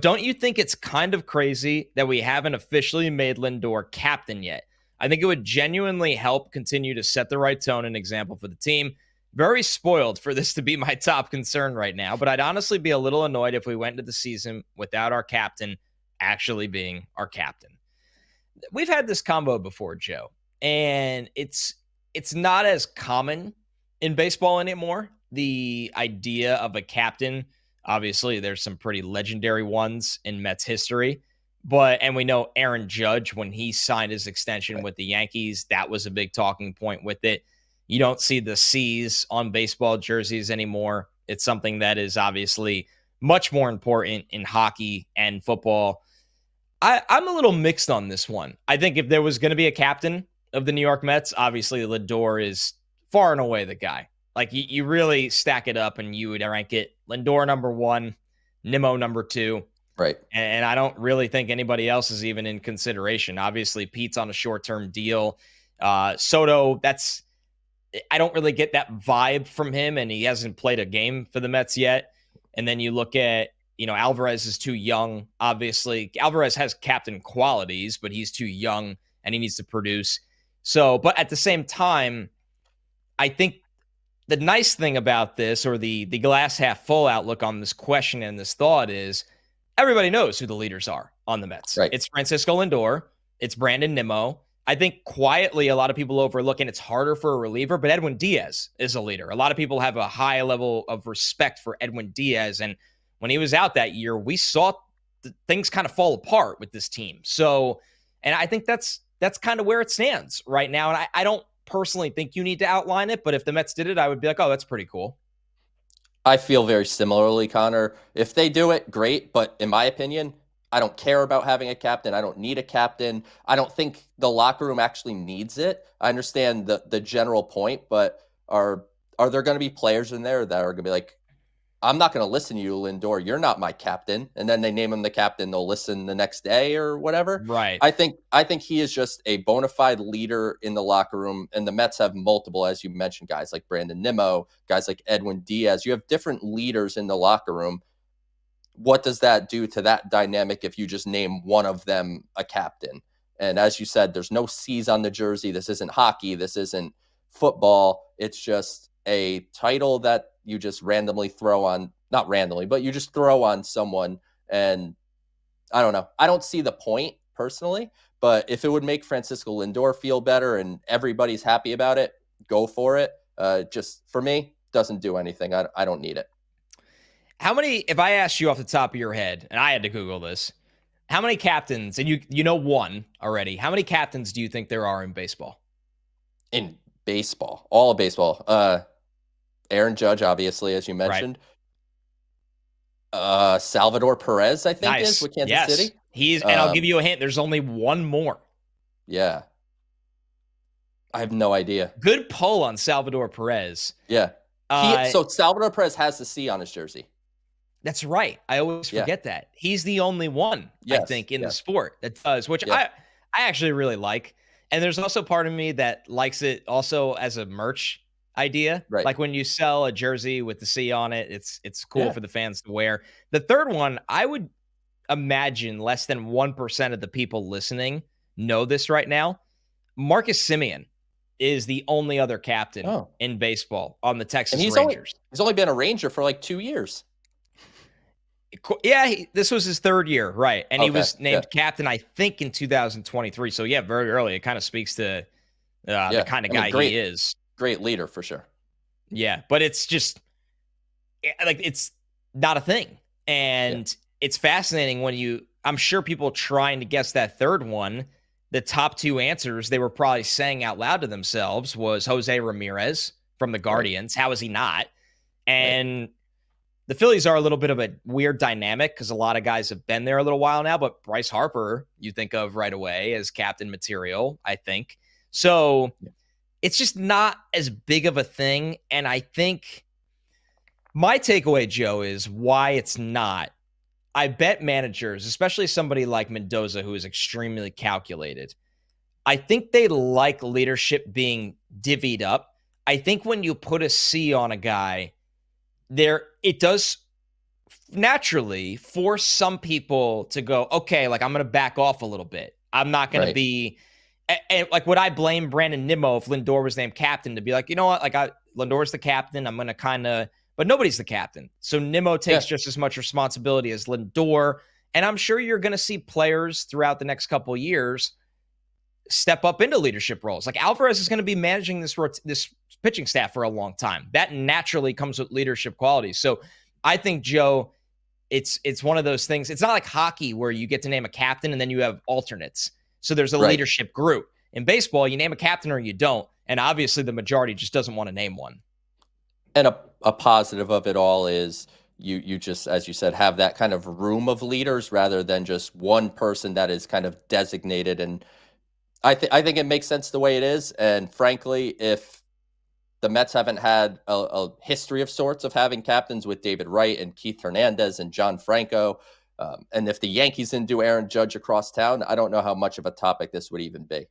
don't you think it's kind of crazy that we haven't officially made Lindor captain yet? I think it would genuinely help continue to set the right tone and example for the team. Very spoiled for this to be my top concern right now, but I'd honestly be a little annoyed if we went into the season without our captain actually being our captain. We've had this combo before, Joe, and it's not as common in baseball anymore. The idea of a captain, obviously, there's some pretty legendary ones in Mets history, and we know Aaron Judge, when he signed his extension with the Yankees, that was a big talking point with it. You don't see the C's on baseball jerseys anymore. It's something that is obviously much more important in hockey and football. I'm a little mixed on this one. I think if there was going to be a captain of the New York Mets, obviously Lindor is far and away the guy. Like, you really stack it up and you would rank it Lindor number 1, Nimmo number 2. Right. And I don't really think anybody else is even in consideration. Obviously, Pete's on a short-term deal. Soto, I don't really get that vibe from him, and he hasn't played a game for the Mets yet. And then you look at, Alvarez is too young. Obviously, Alvarez has captain qualities, but he's too young and he needs to produce. So, but at the same time, I think the nice thing about this, or the glass half full outlook on this question and this thought, is everybody knows who the leaders are on the Mets. Right. It's Francisco Lindor. It's Brandon Nimmo. I think quietly a lot of people overlook, and it's harder for a reliever, but Edwin Diaz is a leader. A lot of people have a high level of respect for Edwin Diaz, and when he was out that year, we saw things kind of fall apart with this team. So, and I think that's kind of where it stands right now, and I don't personally think you need to outline it, but if the Mets did it, I would be like, oh, that's pretty cool. I feel very similarly, Connor. If they do it, great, but in my opinion, I don't care about having a captain. I don't need a captain. I don't think the locker room actually needs it. I understand the general point, but are there going to be players in there that are going to be like, I'm not going to listen to you, Lindor. You're not my captain. And then they name him the captain. They'll listen the next day or whatever. Right. I think he is just a bona fide leader in the locker room. And the Mets have multiple, as you mentioned, guys like Brandon Nimmo, guys like Edwin Diaz. You have different leaders in the locker room. What does that do to that dynamic if you just name one of them a captain? And as you said, there's no C's on the jersey. This isn't hockey. This isn't football. It's just a title that you just randomly throw on, not randomly, but you just throw on someone. And I don't know. I don't see the point personally, but if it would make Francisco Lindor feel better and everybody's happy about it, go for it. Just for me, doesn't do anything. I don't need it. How many, if I asked you off the top of your head, and I had to Google this, how many captains, and you know one already, how many captains do you think there are in baseball? In baseball, all of baseball. Aaron Judge, obviously, as you mentioned. Right. Salvador Perez, I think, is with Kansas City. He's, and I'll give you a hint. There's only one more. Yeah. I have no idea. Good pull on Salvador Perez. Yeah. So Salvador Perez has the C on his jersey. That's right. I always forget that. He's the only one, I think, in the sport that does, which I actually really like. And there's also part of me that likes it also as a merch idea. Right. Like when you sell a jersey with the C on it, it's cool for the fans to wear. The third one, I would imagine less than 1% of the people listening know this right now. Marcus Semien is the only other captain in baseball on the Texas Rangers. He's only been a Ranger for like 2 years. Yeah, this was his third year, right? And he was named captain, I think, in 2023. So, very early. It kind of speaks to the kind of guy he is. Great leader, for sure. Yeah, but it's just, like, it's not a thing. And it's fascinating when I'm sure people trying to guess that third one, the top two answers they were probably saying out loud to themselves was Jose Ramirez from the Guardians. Right. How is he not? And the Phillies are a little bit of a weird dynamic because a lot of guys have been there a little while now, but Bryce Harper, you think of right away as captain material, I think. So it's just not as big of a thing. And I think my takeaway, Joe, is why it's not. I bet managers, especially somebody like Mendoza, who is extremely calculated, I think they like leadership being divvied up. I think when you put a C on a guy, it does naturally force some people to go, okay, like I'm going to back off a little bit. I'm not going to be, and like, would I blame Brandon Nimmo if Lindor was named captain to be like, you know what, like Lindor's the captain. I'm going to kind of, but nobody's the captain. So Nimmo takes just as much responsibility as Lindor. And I'm sure you're going to see players throughout the next couple of years step up into leadership roles. Like Alvarez is going to be managing this pitching staff for a long time. That naturally comes with leadership qualities. So I think, Joe, it's one of those things. It's not like hockey where you get to name a captain and then you have alternates. So there's a leadership group. In baseball, you name a captain or you don't. And obviously the majority just doesn't want to name one. And a positive of it all is you just, as you said, have that kind of room of leaders rather than just one person that is kind of designated. And I think it makes sense the way it is. And frankly, if the Mets haven't had a history of sorts of having captains with David Wright and Keith Hernandez and John Franco, and if the Yankees didn't do Aaron Judge across town, I don't know how much of a topic this would even be.